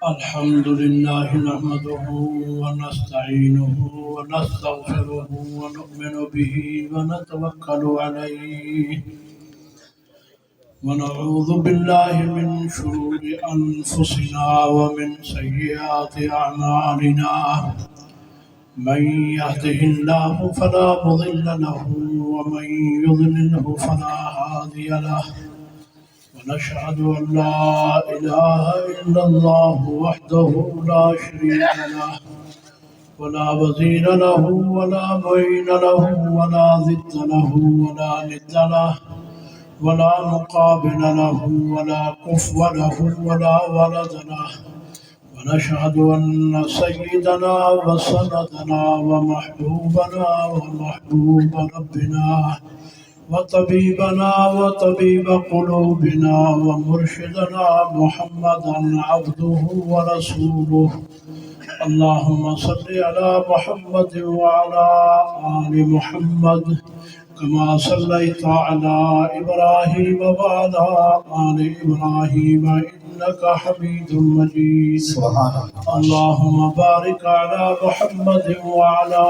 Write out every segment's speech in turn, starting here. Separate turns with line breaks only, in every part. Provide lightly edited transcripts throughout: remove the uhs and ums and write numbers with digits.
الحمد لله نحمده ونستعينه ونستغفره ونؤمن به ونتوكل عليه ونعوذ بالله من شرور أنفسنا ومن سيئات أعمالنا من يهده الله فلا مضل له ومن يضلله فلا هادي له ونشهد أن لا إله إلا الله وحده لا شريك له ولا وزير له ولا معين له ولا ضد له ولا ند له ولا مقابل له ولا كفو له ولا ولد له ونشهد أن سيدنا وسندنا ومحبوبنا ومحبوب ربنا وطبيبنا وطبيب قلوبنا ومرشدنا محمدا عبده ورسوله اللهم صل على محمد وعلى آل محمد كما صليت على إبراهيم وعلى آل إبراهيم إنك حميد مجيد اللهم بارك على محمد وعلى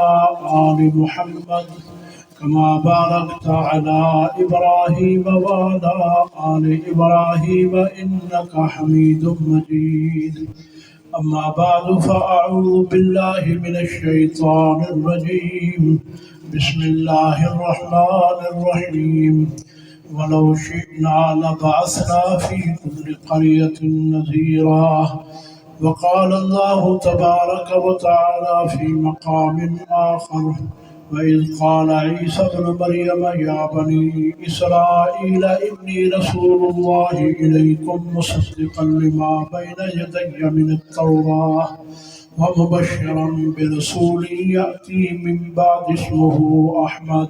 آل محمد كما باركت على إبراهيم وعلى آل إبراهيم إنك حميد مجيد أما بعد فأعوذ بالله من الشيطان الرجيم بسم الله الرحمن الرحيم ولو شئنا لبعثنا في كل قرية نذيرا وقال الله تبارك وتعالى في مقام آخر وإذ قال عيسى ابن مريم يا بني إسرائيل إني رسول الله إليكم مصدقا لما بين يدي من التوراة ومبشرا برسول يأتي من بعد اسمه أحمد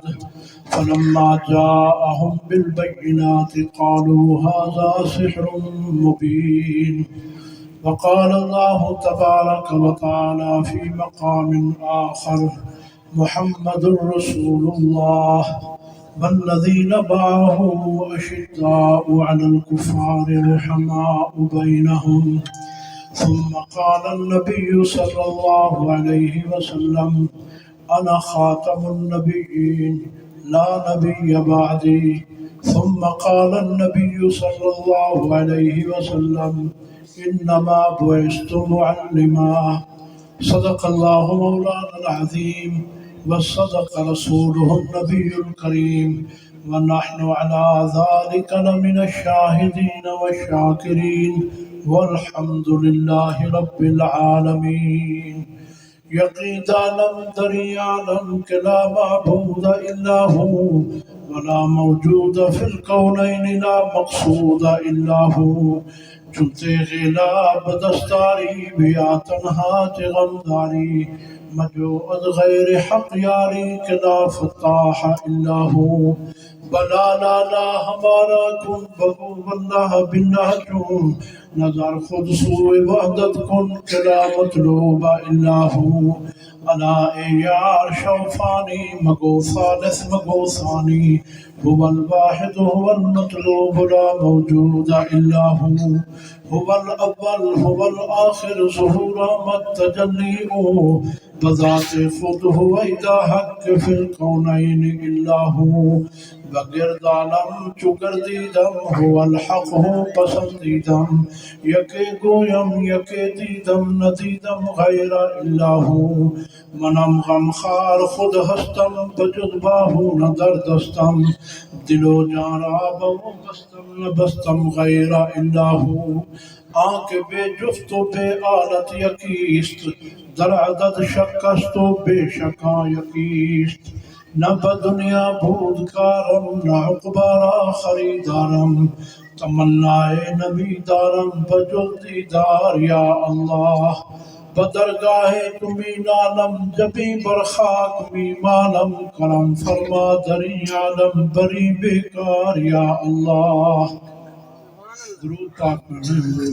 فلما جاءهم بالبينات قالوا هذا سحر مبين وقال الله تبارك وتعالى في مقام آخر محمد رسول الله والذين معه أشداء على الكفار رحماء بينهم ثم قال النبي صلى الله عليه وسلم أنا خاتم النبيين لا نبي بعدي ثم قال النبي صلى الله عليه وسلم إنما بعثت معلما صدق الله مولانا العظيم وصدق رسوله النبي الكريم ونحن على ذلك لمن الشاهدين والشاكرين والحمد لله رب العالمين يقين عالم دري عالم کہ لا معبود إلا هو ولا موجود في الكونين لا مقصود إلا هو چونتے غلاب دستاری بیا تنہا غمداری مجو از غیر حق یاری کہ لا فتاح الا ہو بلا لا لا ہمارا کن بگو واللہ باللہ چون نظر خود سوء وحدت کن کہ لا مطلوب الا ہو انا اے یار شوفانی مگو ثالث مگو ثانی هو الواحد هو المطلوب لا موجود الا هو الاول هو الاخر ظهورا متجليه بذات خود هو اذا حق في الكونين الا هو بگرد عالم چگر دیدم هو الحق هو پسندیدم یکی گویم یکی دیدم ندیدم غیر الا هو منم غمخوار خود هستم بجز باهو ندردستم دل و جان را بہو بستم نبستم غیر الا هو آنکھ بے جفت و بے آلت یکیست در عدد شکست و بے شکا یکیست نہ بدنیا بودکارم نہ عقبارا خریدارم تمنائے نبی دارم بجز دیدار یا اللہ بدرگاہ تمی نالم جبی برخاک می مالم کرم فرما دری عالم بری بیکار یا اللہ درود پاک پڑھنے ہوئے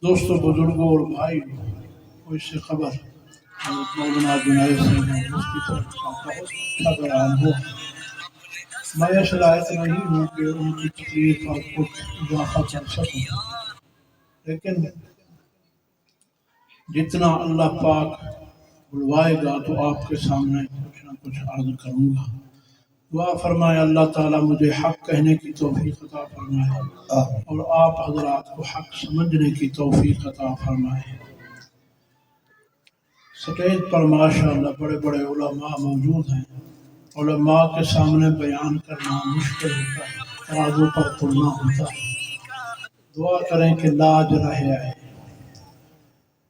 دوستوں بزرگوں اور بھائی کوئی سے خبر مولانا جنید سے اس کی طرف کا بہت اچھا بیان ہو میں اس لائق نہیں ہوں کہ ان کی تکلیف اور کچھ اضافہ کر سکوں، لیکن جتنا اللہ پاک بلوائے گا تو آپ کے سامنے کچھ نہ کچھ عرض کروں گا۔ دعا فرمائے اللہ تعالیٰ مجھے حق کہنے کی توفیق عطا فرمائے اور آپ حضرات کو حق سمجھنے کی توفیق عطا فرمائے۔ سٹیج پر ماشاءاللہ بڑے بڑے علماء موجود ہیں۔ علماء کے سامنے بیان کرنا مشکل ہوتا ہے، ترازو پر تلنا ہوتا ہے۔ دعا کریں کہ لاج رہ آئے۔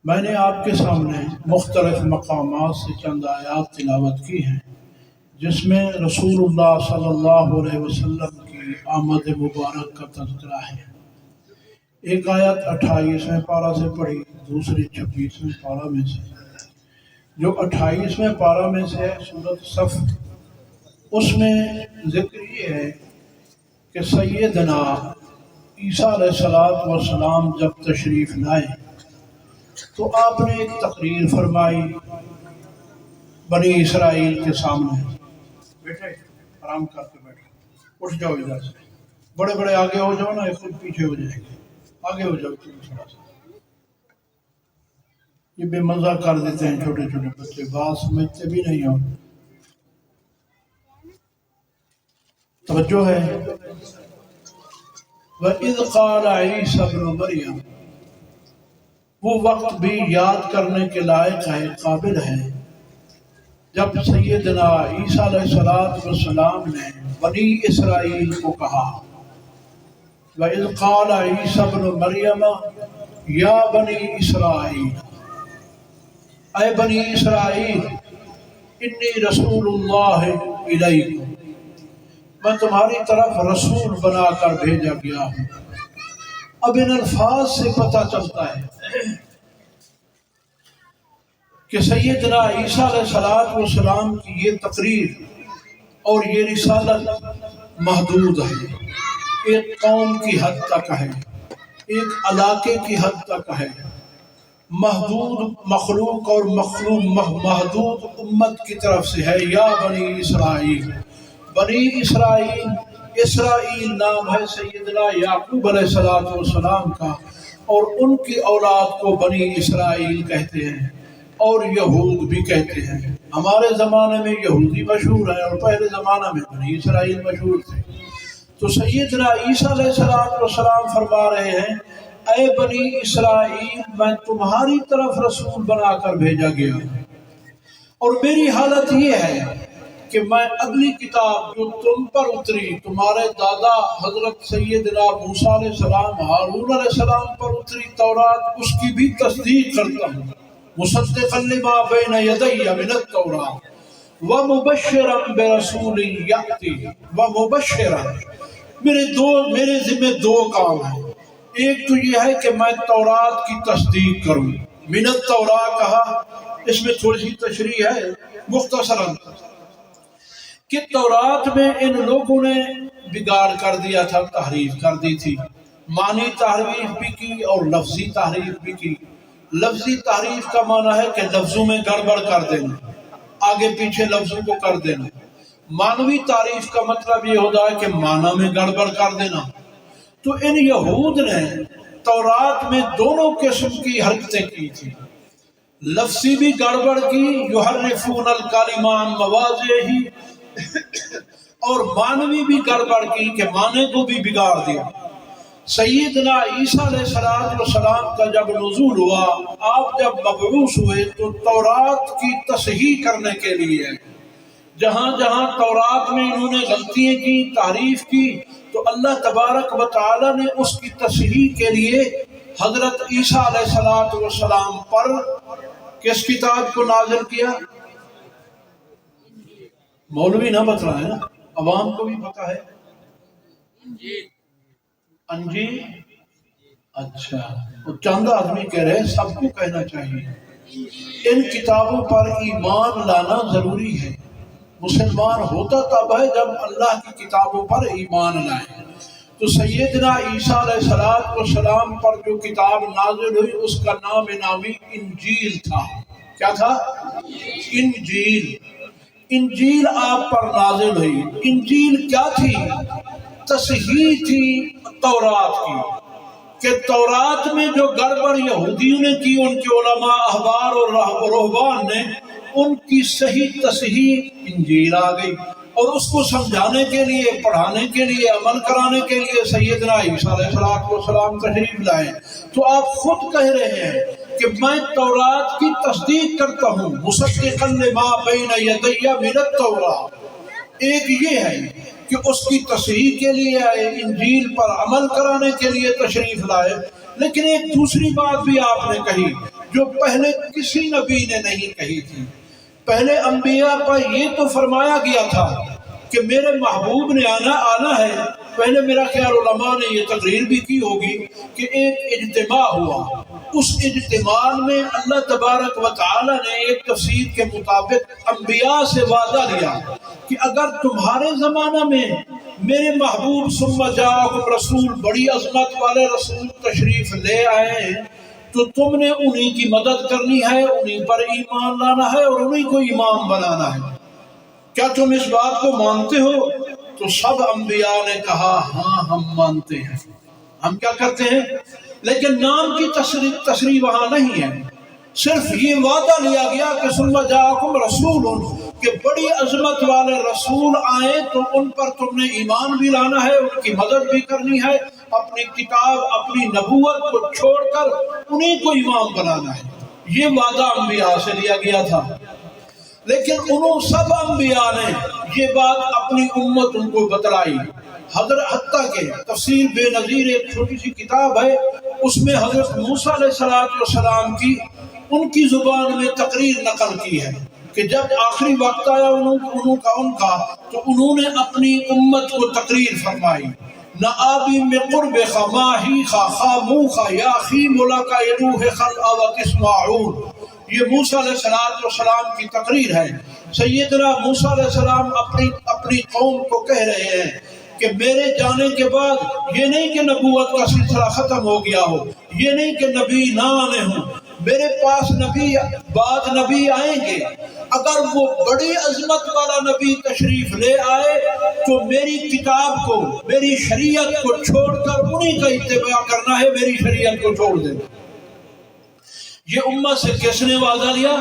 میں نے آپ کے سامنے مختلف مقامات سے چند آیات تلاوت کی ہیں جس میں رسول اللہ صلی اللہ علیہ وسلم کی آمد مبارک کا تذکرہ ہے۔ ایک آیت 28ویں پارہ سے پڑھی، دوسری 26ویں پارہ میں سے۔ جو 28ویں پارہ میں سے ہے سورۃ صف، اس میں ذکر یہ ہے کہ سیدنا عیسیٰ علیہ السلام جب تشریف لائے تو آپ نے ایک تقریر فرمائی بنی اسرائیل کے سامنے۔ بیٹھے آرام کر کے بیٹھو، اٹھ جاؤ ادھر سے، بڑے بڑے آگے ہو جاؤ نا، خود پیچھے ہو جائیں گے، آگے ہو جاؤ تھوڑا سا۔ یہ بے مزہ کر دیتے ہیں چھوٹے چھوٹے بچے، بات سمجھتے بھی نہیں ہو۔ توجہ ہے۔ وَإِذْ قَالَ عِيسَى ابْنُ مَرْيَمَ، وہ وقت بھی یاد کرنے کے لائق ہے، قابل ہے، جب سیدنا عیسیٰ علیہ السلام نے بنی اسرائیل کو کہا، وَإِذْ قَالَ عِيسَى ابْنُ مَرْيَمَ یا بنی اسرائیل، اے بنی اسرائیل، انی رسول اللہ الیکم، میں تمہاری طرف رسول بنا کر بھیجا گیا ہوں۔ اب ان الفاظ سے پتہ چلتا ہے کہ سیدنا عیسیٰ علیہ السلام کی یہ تقریر اور یہ رسالت محدود ہے، ایک قوم کی حد تک ہے، ایک علاقے کی حد تک ہے، محدود مخلوق اور محدود امت کی طرف سے ہے۔ یا بنی اسرائیل، بنی اسرائیل، اسرائیل نام ہے سیدنا یعقوب علیہ السلام کا، اور ان کی اولاد کو بنی اسرائیل کہتے ہیں اور یہود بھی کہتے ہیں۔ ہمارے زمانے میں یہودی مشہور ہیں اور پہلے زمانہ میں بنی اسرائیل مشہور تھے۔ تو سیدنا عیسیٰ علیہ السلام فرما رہے ہیں، اے بنی اسرائیل، میں تمہاری طرف رسول بنا کر بھیجا گیا ہوں، اور میری حالت یہ ہے کہ میں اگلی کتاب جو تم پر اتری، تمہارے دادا حضرت سیدنا موسیٰ علیہ السلام، ہارون علیہ السلام پر اتری تورات، اس کی بھی تصدیق کرتا ہوں، مصدقا لما بین یدی من التوراۃ ومبشرا برسول یأتی ومبشرا۔ میرے ذمہ دو کام ہیں، ایک تو یہ ہے کہ میں تورات کی تصدیق کروں، من التوراۃ کہا، اس میں تھوڑی سی تشریح ہے مختصراً، کہ تورات میں ان لوگوں نے بگاڑ کر دیا تھا، تحریف کر دی تھی، معنی تحریف بھی کی اور لفظی تحریف بھی کی۔ لفظی تحریف کا معنی ہے کہ لفظوں میں گڑبڑ کر دینا، آگے پیچھے لفظوں کو کر دینا۔ معنوی تعریف کا مطلب یہ ہوتا ہے کہ معنی میں گڑبڑ کر دینا۔ تو ان یہود نے تورات میں دونوں قسم کی حرکتیں کی تھی، لفظی بھی گڑبڑ کی، یحرفون الکلم عن مواضعہ، اور معنوی بھی گڑبڑ کی کہ معنی کو بھی بگاڑ دیا۔ سیدنا عیسیٰ علیہ السلام کا جب نزول ہوا، آپ جب مبعوث ہوئے تو تورات کی تصحیح کرنے کے لیے جہاں جہاں تورات میں انہوں نے غلطیاں کی، تحریف کی، تو اللہ تبارک و تعالی نے اس کی تصحیح کے لیے حضرت عیسیٰ علیہ السلام پر کس کتاب کو نازل کیا؟ مولوی نہ بتلائے نا، عوام کو بھی پتہ ہے، انجیل۔ اچھا، وہ چند آدمی کہہ رہے ہیں، سب کو کہنا چاہیے، ان کتابوں پر ایمان لانا ضروری ہے۔ مسلمان ہوتا تب ہے جب اللہ کی کتابوں پر ایمان لائے۔ تو سیدنا عیسیٰ علیہ السلام پر جو کتاب نازل ہوئی اس کا نام نامی انجیل تھا۔ کیا تھا؟ انجیل۔ انجیل آپ پر نازل ہوئی۔ انجیل کیا تھی؟ تصحیح تھی تورات کی، کہ تورات میں جو گڑبڑ یہودیوں نے کی، ان کے علماء احبار اور رہبان نے، ان کی صحیح تصحیح انجیل آ گئی، اور اس کو سمجھانے کے لیے، پڑھانے کے لیے، عمل کرانے کے لیے سیدنا عیسیٰ علیہ السلام تشریف لائے۔ تو آپ خود کہہ رہے ہیں کہ میں تورات کی تصدیق کرتا ہوں، مصدقا لما بین یدی من التوراۃ۔ ایک یہ ہے کہ اس کی تصحیح کے لیے آئے، انجیل پر عمل کرانے کے لیے تشریف لائے، لیکن ایک دوسری بات بھی آپ نے کہی جو پہلے کسی نبی نے نہیں کہی تھی۔ پہلے انبیاء پر یہ تو فرمایا گیا تھا کہ میرے محبوب نے آنا ہے۔ پہلے میرا خیال علماء نے یہ تقریر بھی کی ہوگی کہ ایک اجتماع ہوا، اس اجتماع میں اللہ تبارک و تعالی نے ایک تفسیر کے مطابق انبیاء سے وعدہ لیا کہ اگر تمہارے زمانہ میں میرے محبوب ثم جاءکم رسول، بڑی عظمت والے رسول تشریف لے آئے ہیں، تو تم نے انہی کی مدد کرنی ہے، انہی پر ایمان لانا ہے اور انہی کو امام بنانا ہے۔ کیا تم اس بات کو مانتے ہو؟ تو سب انبیاء نے کہا ہاں ہم مانتے ہیں۔ ہم کیا کرتے ہیں؟ لیکن نام کی تصریح وہاں نہیں ہے، صرف یہ وعدہ لیا گیا کہ ثم جاءکم رسول، کہ بڑی عظمت والے رسول آئیں تو ان پر تم نے ایمان بھی لانا ہے، ان کی مدد بھی کرنی ہے، اپنی کتاب، اپنی نبوت کو چھوڑ کر انہی کو امام بنانا ہے۔ یہ وعدہ انبیاء سے لیا گیا تھا، لیکن انہوں سب انبیاء نے یہ بات اپنی امت ان کو بتلائی۔ حتیٰ کہ تفسیر بے نظیر ایک چھوٹی سی کتاب ہے، اس میں حضرت موسیٰ علیہ السلام کی ان کی زبان میں تقریر نقل کی ہے کہ جب آخری وقت آیا ان کا تو انہوں نے اپنی امت کو تقریر فرمائی، نہ آبی میں قرب خماہی خا موخا یا خی ملاقہ روح خلع و تسمعون۔ یہ موسیٰ علیہ السلام کی تقریر ہے۔ سیدنا موسیٰ علیہ السلام اپنی قوم کو کہہ رہے ہیں کہ میرے جانے کے بعد یہ نہیں کہ نبوت کا سلسلہ ختم ہو گیا ہو، یہ نہیں کہ نبی نہ آنے ہوں، میرے پاس بعد نبی آئیں گے۔ اگر وہ بڑی عظمت والا نبی تشریف لے آئے تو میری کتاب کو، میری شریعت کو چھوڑ کر انہی کا اتباع کرنا ہے، میری شریعت کو چھوڑ دیں۔ یہ امت سے کس نے وعدہ لیا؟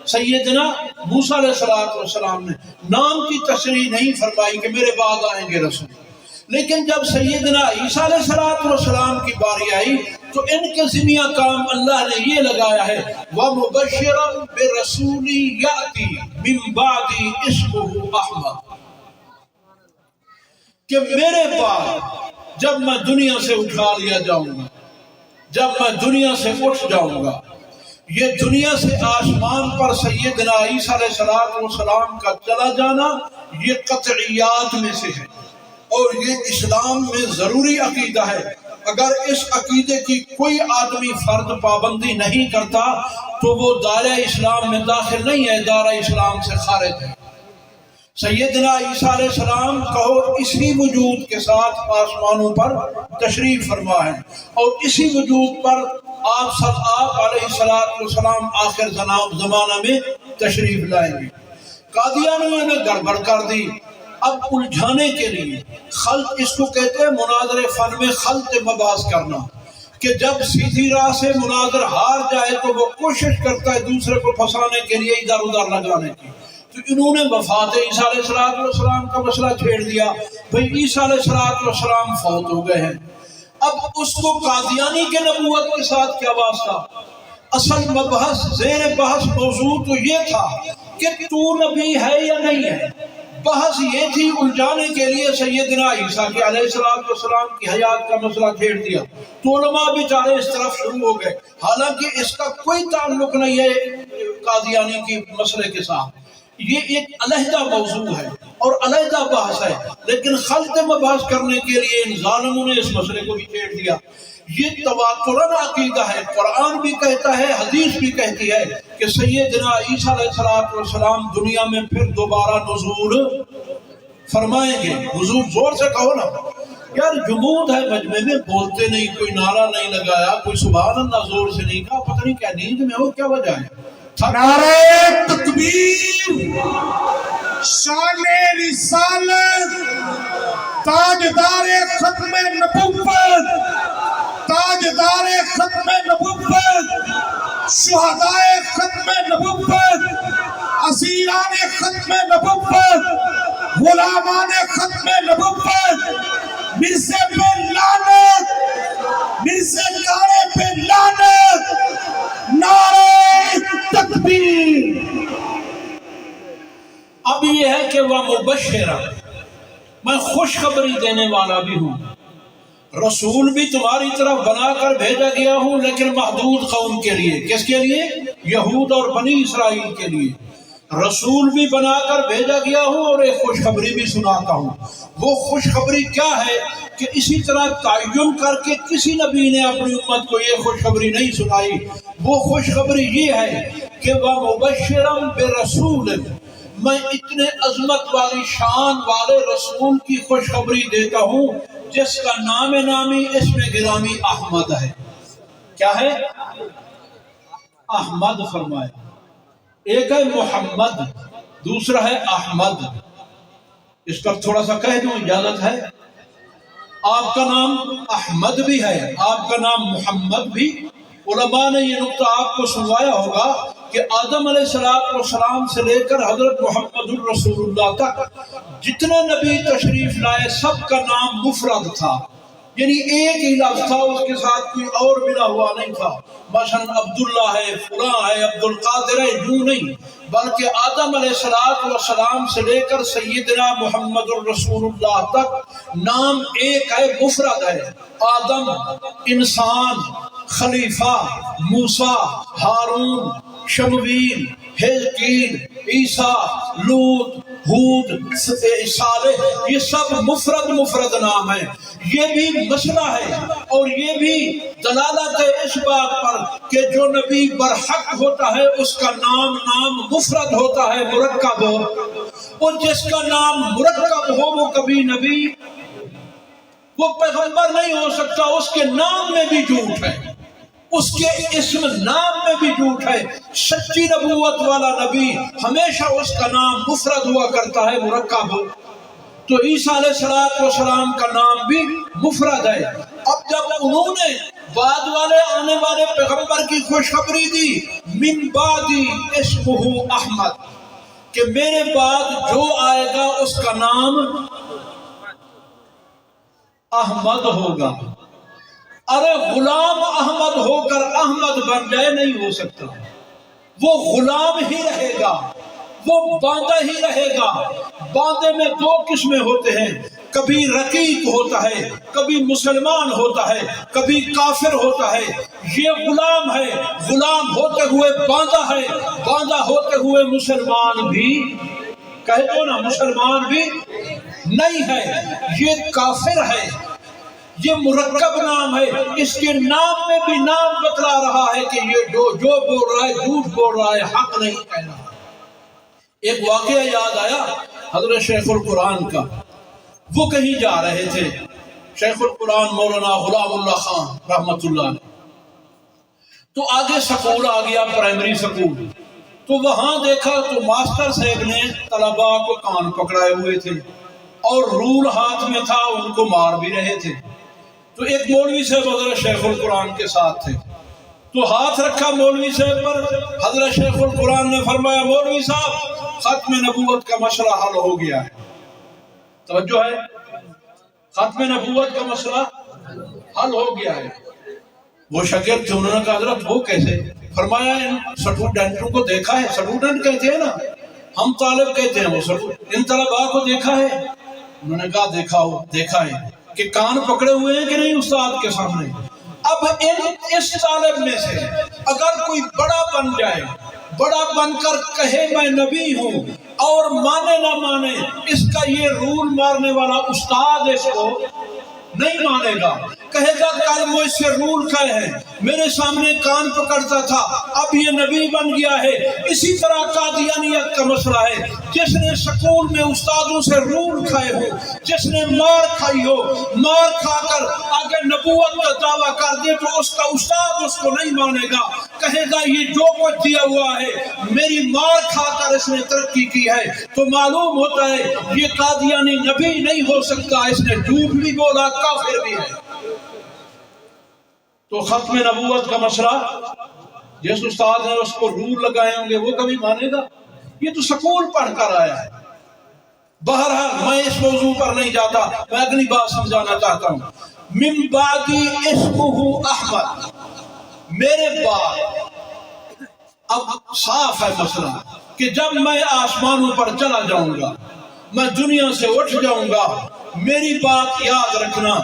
سیدنا موسیٰ علیہ السلام نے۔ نام کی تصریح نہیں فرمائی کہ میرے بعد آئیں گے رسول، لیکن جب سیدنا عیسیٰ علیہ السلام کی باری آئی تو ان کے ذمہ کام اللہ نے یہ لگایا ہے وَمُبَشِّرًا بِرَسُولٍ يَأْتِي مِن بَعْدِي اسْمُهُ أَحْمَدُ، کہ میرے بعد جب میں دنیا سے اٹھا لیا جاؤں گا، جب میں دنیا سے اٹھ جاؤں گا، یہ دنیا سے آسمان پر سیدنا عیسیٰ علیہ السلام کا چلا جانا یہ قطعیات میں سے ہے، اور یہ اسلام میں ضروری عقیدہ ہے۔ اگر اس عقیدے کی کوئی آدمی فرد پابندی نہیں کرتا تو وہ دائرہ اسلام میں داخل نہیں ہے، دائرہ اسلام سے خارج ہے۔ سیدنا عیسیٰ علیہ السلام کہو اسی وجود کے ساتھ آسمانوں پر تشریف فرما ہے، اور اسی وجود پر آپ علیہ السلام آخر زمانہ میں تشریف لائیں گے۔ قادیانیوں نے گڑبڑ کر دی۔ اب الجھانے کے لیے خلط، اس کو کہتے ہیں مناظر فن میں خلط مباحث کرنا، کہ جب سیدھی راہ سے مناظر ہار جائے تو وہ کوشش کرتا ہے دوسرے کو پھنسانے کے لیے ادھر ادھر لگانے کی۔ تو انہوں نے وفات عیسیٰ علیہ السلام کا مسئلہ چھیڑ دیا، بھئی عیسیٰ علیہ السلام فوت ہو گئے ہیں۔ اب اس کو قادیانی کے نبوت کے ساتھ کیا واسطہ؟ اصل مبحث، زیر بحث موضوع تو یہ تھا کہ تو نبی ہے یا نہیں ہے۔ بحث یہ تھی الجھانے کے لیے سیدنا عیسیٰ کی علیہ السلام کی حیات کا مسئلہ چھیڑ دیا، تو علماء بیچارے اس طرف شروع ہو گئے، حالانکہ اس کا کوئی تعلق نہیں ہے قادیانی کی مسئلے کے ساتھ۔ یہ ایک علیحدہ موضوع ہے اور علیحدہ بحث ہے، لیکن خلط مباحث کرنے کے لیے ان ظالموں نے اس مسئلے کو بھی چھیڑ دیا۔ یہ تواتراً عقیدہ ہے، قرآن بھی کہتا ہے، حدیث بھی کہتی ہے کہ سیدنا عیسیٰ علیہ السلام دنیا میں پھر دوبارہ نزول فرمائیں گے۔ نزول زور سے کہو نا یار، جمود ہے مجمع میں، بولتے نہیں، کوئی نعرہ نہیں لگایا، کوئی سبحان اللہ زور سے نہیں کہا، پتہ نہیں کیا نیند میں ہو، کیا وجہ ہے؟
نعرہ تکبیر! شان رسالت، تاجدار ختم نبوت، تاجدار ختم نبوت، شہدائے ختم نبوت، اسیران ختم نبوت، غلامان ختم نبوت، مرزے پہ لعنت، مرزے کارے پہ لعنت، نعرہ تکبیر۔
اب یہ ہے کہ وہ مبشرہ، میں خوشخبری دینے والا بھی ہوں، رسول بھی تمہاری طرف بنا کر بھیجا گیا ہوں، لیکن محدود قوم کے لیے۔ کس کے لیے؟ یہود اور بنی اسرائیل کے لیے۔ رسول بھی بنا کر بھیجا گیا ہوں اور ایک خوشخبری بھی سناتا ہوں۔ وہ خوشخبری کیا ہے کہ اسی طرح تعین کر کے کسی نبی نے اپنی امت کو یہ خوشخبری نہیں سنائی۔ وہ خوشخبری یہ ہے کہ وَمُبَشِّرًا بِرَسُولٍ، میں اتنے عظمت والی شان والے رسول کی خوشخبری دیتا ہوں جس کا نام نامی اسم گرامی احمد ہے۔ کیا ہے؟ احمد فرمایا۔ ایک ہے محمد، دوسرا ہے احمد۔ اس پر تھوڑا سا کہہ دوں، اجازت ہے؟ آپ کا نام احمد بھی ہے، آپ کا نام محمد بھی۔ علماء نے یہ نقطہ آپ کو سنوایا ہوگا کہ آدم علیہ السلام سے لے کر حضرت محمد الرسول اللہ تک جتنے نبی تشریف لائے سب کا نام مفرد تھا، یعنی ایک ہی لفظ تھا، اس کے ساتھ کوئی اور ملا ہوا نہیں تھا۔ مثلا عبداللہ ہے، فلاں ہے، عبد القادر ہے، یوں نہیں، بلکہ آدم علیہ السلام سے لے کر سیدنا محمد الرسول اللہ تک نام ایک ہے، مفرد ہے۔ آدم انسان، خلیفہ، موسیٰ، ہارون، شمویل، ہزقیل، عیسیٰ، لوط، ہود، صالح، یہ سب مفرد نام ہیں۔ یہ بھی مسئلہ ہے اور یہ بھی دلالت ہے اس بات پر کہ جو نبی برحق ہوتا ہے اس کا نام مفرد ہوتا ہے، مرکب ہو، اور جس کا نام مرکب ہو وہ کبھی نبی، وہ پیغمبر نہیں ہو سکتا۔ اس کے نام میں بھی جھوٹ ہے، اس کے اسم نام میں بھی جھوٹ ہے۔ سچی نبوت والا نبی ہمیشہ اس کا نام مفرد ہوا کرتا ہے، مرکب ہو۔ تو عیسیٰ علیہ السلام کا نام بھی مفرد ہے۔ اب جب انہوں نے بعد والے آنے والے پیغمبر کی خوشخبری دی، من بعدی اسمہ احمد، کہ میرے بعد جو آئے گا اس کا نام احمد ہوگا۔ ارے غلام احمد ہو کر احمد بن جائے نہیں ہو سکتا، وہ غلام ہی رہے گا، وہ باندہ ہی رہے گا۔ باندے میں دو قسمیں ہوتے ہیں، کبھی رقیق ہوتا ہے، کبھی مسلمان ہوتا ہے، کبھی کافر ہوتا ہے۔ یہ غلام ہے، غلام ہوتے ہوئے باندہ ہے، باندہ ہوتے ہوئے مسلمان بھی، کہہ دو نا، مسلمان بھی نہیں ہے۔ یہ کافر ہے، یہ مرکب نام ہے، اس کے نام میں بھی نام بتلا رہا ہے کہ یہ جو بول رہا ہے جھوٹ بول رہا ہے، حق نہیں کہہ رہا۔ ایک واقعہ یاد آیا حضرت شیخ القرآن کا۔ وہ کہیں جا رہے تھے، شیخ القرآن مولانا غلام اللہ خان رحمت اللہ علیہ، تو آگے سکول آ گیا، پرائمری سکول، تو وہاں دیکھا تو ماسٹر صاحب نے طلباء کو کان پکڑائے ہوئے تھے اور رول ہاتھ میں تھا، ان کو مار بھی رہے تھے۔ تو ایک مولوی صاحب حضرت شیخ القرآن کے ساتھ تھے، تو ہاتھ رکھا مولوی صاحب پر، حضرت شیخ القرآن نے فرمایا، مولوی صاحب ختم نبوت کا مسئلہ حل ہو گیا ہے۔ توجہ ہے، ختم نبوت کا مسئلہ حل ہو گیا ہے۔ وہ شاگرد تھے، انہوں نے کہا حضرت وہ کیسے؟ فرمایا ان سٹوڈنٹوں کو دیکھا ہے، سٹوڈنٹ کہتے ہیں نا، ہم طالب کہتے ہیں، وہ ان طلباء کو دیکھا ہے؟ انہوں نے کہا دیکھا ہے کہ کان پکڑے ہوئے ہیں کہ نہیں استاد کے سامنے۔ اب اس طالب میں سے اگر کوئی بڑا بن جائے، بڑا بن کر کہے میں نبی ہوں اور مانے نہ مانے، اس کا یہ رول مارنے والا استاد اس کو نہیں مانے گا، کہے گا کل مجھ سے رول کھائے ہیں، میرے سامنے کان پکڑتا تھا، اب یہ نبی بن گیا ہے۔ اسی طرح قادیانیت کا مسئلہ ہے، جس نے سکول میں استادوں سے رول کھائے ہو، جس نے مار کھائی ہو، مار کھا کر آگے نبوت کا دعویٰ کر دے تو اس کا استاد اس کو نہیں مانے گا، کہے گا یہ جو کچھ دیا ہوا ہے میری مار کھا کر اس نے ترقی کی ہے، تو معلوم ہوتا ہے یہ قادیانی نبی نہیں ہو سکتا، اس نے جھوٹ بھی بولا، کافر بھی ہے۔ تو ختم نبوت کا مسئلہ جس استاد نے اس کو رول لگائے ہوں گے وہ کبھی مانے گا؟ یہ تو سکول پڑھ کر آیا ہے۔ بہرحال میں اس موضوع پر نہیں جاتا، میں اگلی بات سمجھانا چاہتا ہوں۔ من بعدی اسمہ احمد، میرے بعد، اب صاف ہے مسئلہ کہ جب میں آسمانوں پر چلا جاؤں گا، میں دنیا سے اٹھ جاؤں گا، میری بات یاد رکھنا،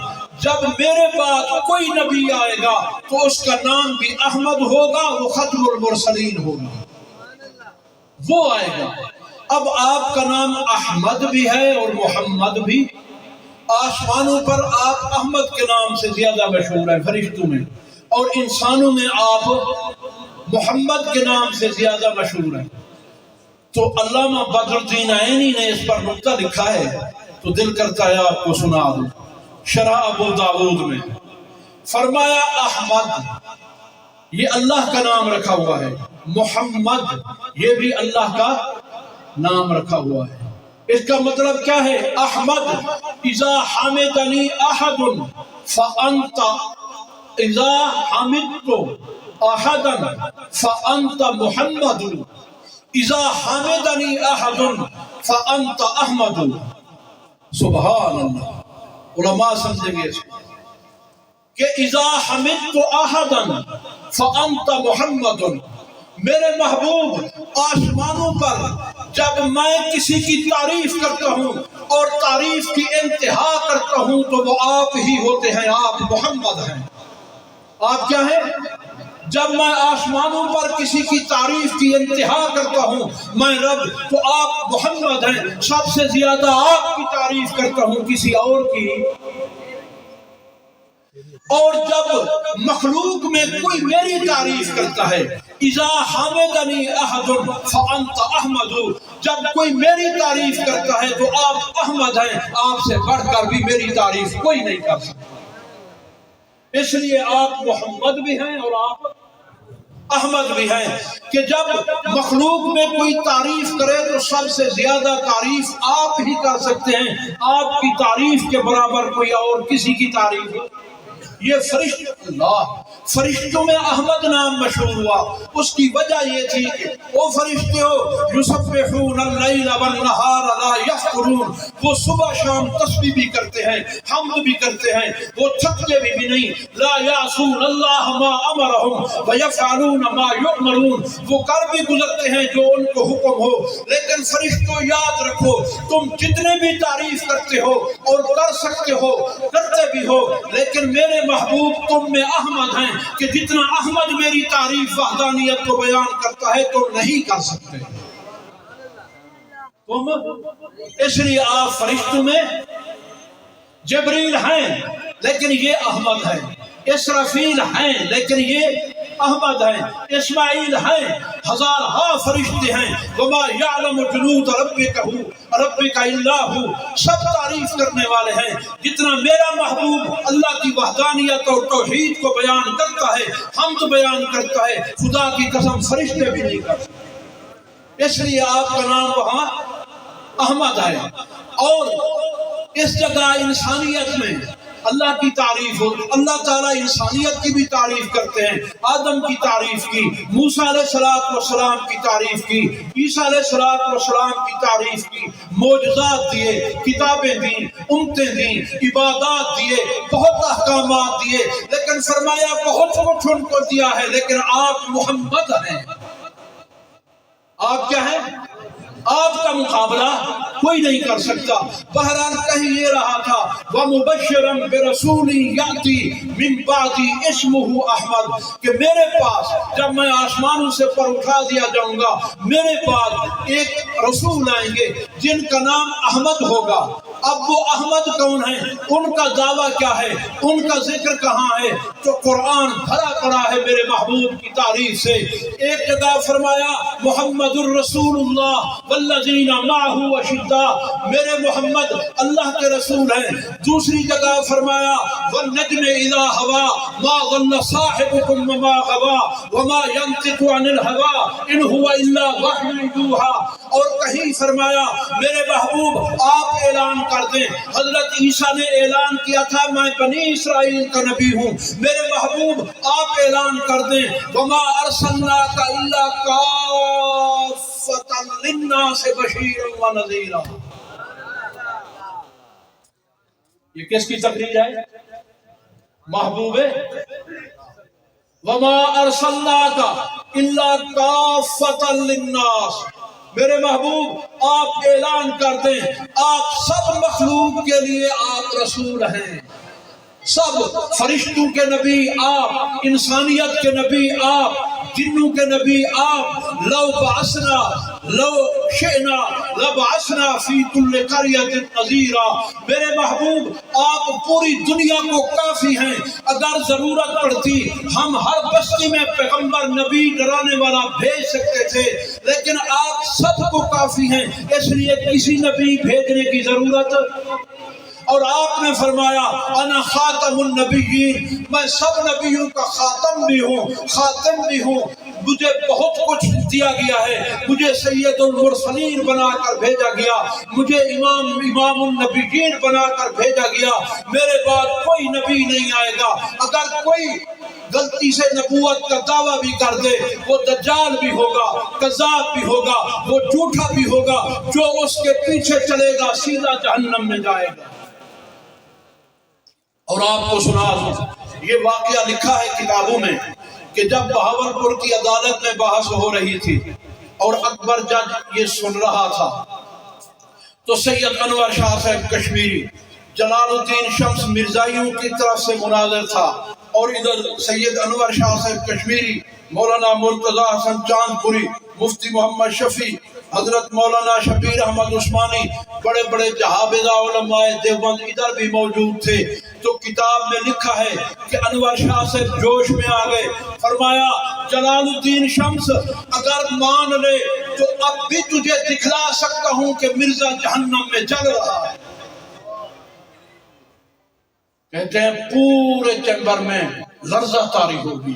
جب میرے بعد کوئی نبی آئے گا تو اس کا نام بھی احمد ہوگا، وہ ختم المرسلین ہوگا، وہ آئے گا۔ اب آپ کا نام احمد بھی ہے اور محمد بھی، آسمانوں پر آپ احمد کے نام سے زیادہ مشہور ہیں فرشتوں میں، اور انسانوں میں آپ محمد کے نام سے زیادہ مشہور ہیں۔ تو علامہ بدر الدین عینی نے اس پر نقطہ لکھا ہے، تو دل کرتا ہے آپ کو سنا دوں۔ شرح ابو داود میں فرمایا احمد یہ اللہ کا نام رکھا ہوا ہے، محمد یہ بھی اللہ کا نام رکھا ہوا ہے۔ اس کا مطلب کیا ہے؟ احمد اذا حمدنی احد فانت، اذا حمدت احدا فانت محمد، اذا حمدنی احد فانت احمد۔ سبحان اللہ، علماء سمجھیں گے اس کو کہ اذا حمدت احدا فانت محمد، میرے محبوب آسمانوں پر جب میں کسی کی تعریف کرتا ہوں اور تعریف کی انتہا کرتا ہوں تو وہ آپ ہی ہوتے ہیں، آپ محمد ہیں۔ آپ کیا ہیں؟ جب میں آسمانوں پر کسی کی تعریف کی انتہا کرتا ہوں میں رب، تو آپ محمد ہیں، سب سے زیادہ آپ کی تعریف کرتا ہوں، کسی اور کی۔ اور جب مخلوق میں کوئی میری تعریف کرتا ہے، اذا حمدنی احد فانت احمد، جب کوئی میری تعریف کرتا ہے تو آپ احمد ہیں، آپ سے بڑھ کر بھی میری تعریف کوئی نہیں کر سکتا۔ اس لیے آپ محمد بھی ہیں اور آپ احمد بھی ہیں، کہ جب مخلوق میں کوئی تعریف کرے تو سب سے زیادہ تعریف آپ ہی کر سکتے ہیں، آپ کی تعریف کے برابر کوئی اور کسی کی تعریف ہو۔ یہ فرشتوں میں احمد نام مشہور ہوا، اس کی وجہ یہ تھی کہ وہ فرشتے ہو یسبحون اللیل والنہار لا یفترون، وہ صبح شام تسبیح بھی کرتے ہیں، حمد بھی کرتے ہیں، وہ تھکتے بھی نہیں، لا یعصون اللہ ما امرہم ویفعلون ما یؤمرون، وہ کر بھی گزرتے ہیں جو ان کو حکم ہو۔ لیکن فرشتوں یاد رکھو، تم جتنے بھی تعریف کرتے ہو اور کر سکتے ہو، کرتے بھی ہو، لیکن میرے محبوب تم میں احمد ہیں کہ جتنا احمد میری تعریف وحدانیت کو بیان کرتا ہے تم نہیں کر سکتے۔ اس لیے آپ فرشتوں میں جبریل ہیں لیکن یہ احمد ہیں، اسرافیل ہیں لیکن یہ احمد ہیں، اسماعیل ہیں، ہزارہا فرشتے ہیں، وما یعلم جنود ربک الا ھو، سب تعریف کرنے والے ہیں۔ جتنا میرا محبوب اللہ کی وحدانیت اور توحید کو بیان کرتا ہے، حمد بیان کرتا ہے، خدا کی قسم فرشتے بھی نہیں کر سکتے۔ اس لیے آپ کا نام وہاں احمد ہے۔ اور اس جگہ انسانیت میں اللہ کی تعریف ہو، اللہ تعالیٰ انسانیت کی بھی تعریف کرتے ہیں، آدم کی تعریف کی، موسیٰ علیہ السلام کی تعریف کی، عیسیٰ علیہ السلام کی تعریف کی، معجزات دیے، کتابیں دیں، امتیں دیں، عبادات دیے، بہت احکامات دیے، لیکن فرمایا بہت کچھ ان کو دیا ہے لیکن آپ محمد ہیں۔ آپ کیا ہیں؟ آپ کا مقابلہ کوئی نہیں کر سکتا۔ بہرحال کہیں یہ رہا تھا وَمُبَشِّرًا بِرَسُولٍ يَأْتِي مِن بَعْدِي اسْمُهُ احمد، کہ میرے پاس جب میں آسمانوں سے پر اٹھا دیا جاؤں گا، میرے بعد ایک رسول آئیں گے جن کا نام احمد ہوگا۔ اب وہ احمد کون ہیں، ان کا دعویٰ کیا ہے، ان کا ذکر کہاں ہے؟ تو قرآن بھرا پڑا ہے میرے محبوب کی تعریف سے۔ ایک جگہ فرمایا محمد الرسول اللہ والذین معہ اشداء، میرے محمد اللہ کے رسول ہیں۔ دوسری جگہ فرمایا والنجم اذا ہوا ما ضل صاحبکم وما غوا وما ينطق عن الهوى ان هو الا وحی یوحی، اور کہیں فرمایا میرے محبوب آپ اعلان کر دیں۔ حضرت عیسیٰ نے اعلان کیا تھا میں بنی اسرائیل کا نبی ہوں، میرے محبوب آپ اعلان کر دیں وما ارسلناک الا کافۃ للناس بشیرا ونذیرا۔ یہ کس کی تقریر ہے؟ محبوب وما ارسلناک الا کافۃ للناس، میرے محبوب آپ اعلان کر دیں آپ سب مخلوق کے لیے آپ رسول ہیں، سب فرشتوں کے نبی آپ، انسانیت کے نبی آپ، جنوں کے نبی آپ۔ لو بعثنا لو شئنا لبعثنا فی کل قریۃ نذیرا، میرے محبوب آپ پوری دنیا کو کافی ہیں، اگر ضرورت پڑتی ہم ہر بستی میں پیغمبر نبی ڈرانے والا بھیج سکتے تھے، لیکن آپ سب کو کافی ہیں، اس لیے کسی نبی بھیجنے کی ضرورت۔ اور آپ نے فرمایا انا خاتم النبیین، میں سب نبیوں کا خاتم بھی ہوں، خاتم بھی ہوں، مجھے بہت کچھ دیا گیا ہے، مجھے سید المرسلین بنا کر بھیجا گیا، مجھے امام النبیین بنا کر بھیجا گیا، میرے بعد کوئی نبی نہیں آئے گا۔ اگر کوئی غلطی سے نبوت کا دعویٰ بھی کر دے وہ دجال بھی ہوگا، کذاب بھی ہوگا، وہ جھوٹا بھی ہوگا، جو اس کے پیچھے چلے گا سیدھا جہنم میں جائے گا۔ اور آپ کو سنا دوں، یہ واقعہ لکھا ہے کتابوں میں کہ جب بہاولپور کی عدالت میں بحث ہو رہی تھی اور اکبر جج یہ سن رہا تھا تو سید انور شاہ صاحب کشمیری، جلال الدین شمس مرزائیوں کی طرف سے مناظر تھا، اور ادھر سید انور شاہ صاحب کشمیری، مولانا مرتضی حسن چاند پوری، مفتی محمد شفیع، حضرت مولانا شبیر احمد عثمانی، بڑے بڑے جہابذہ علماء دیوبند ادھر بھی موجود تھے۔ تو کتاب میں لکھا ہے کہ انور شاہ سے جوش میں آ گئے، فرمایا جلال الدین شمس اگر مان لے تو اب بھی تجھے دکھلا سکتا ہوں کہ مرزا جہنم میں جل رہا ہے۔ کہتے ہیں پورے چیمبر میں لرزہ طاری ہو گئی،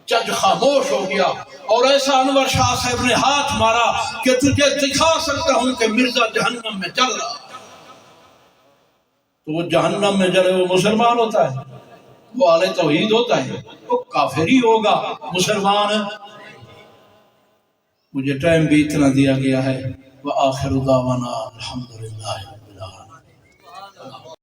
جج خاموش ہو گیا، اور ایسا انور شاہ صاحب نے ہاتھ مارا کہ تجھے دکھا سکتا ہوں کہ مرزا جہنم میں جل رہا ہے۔ تو وہ جہنم میں جلے وہ مسلمان ہوتا ہے، وہ اہل توحید ہوتا ہے، وہ کافر ہی ہوگا، مسلمان۔ مجھے ٹائم بھی اتنا دیا گیا ہے۔ وآخر دعوانا الحمدللہ۔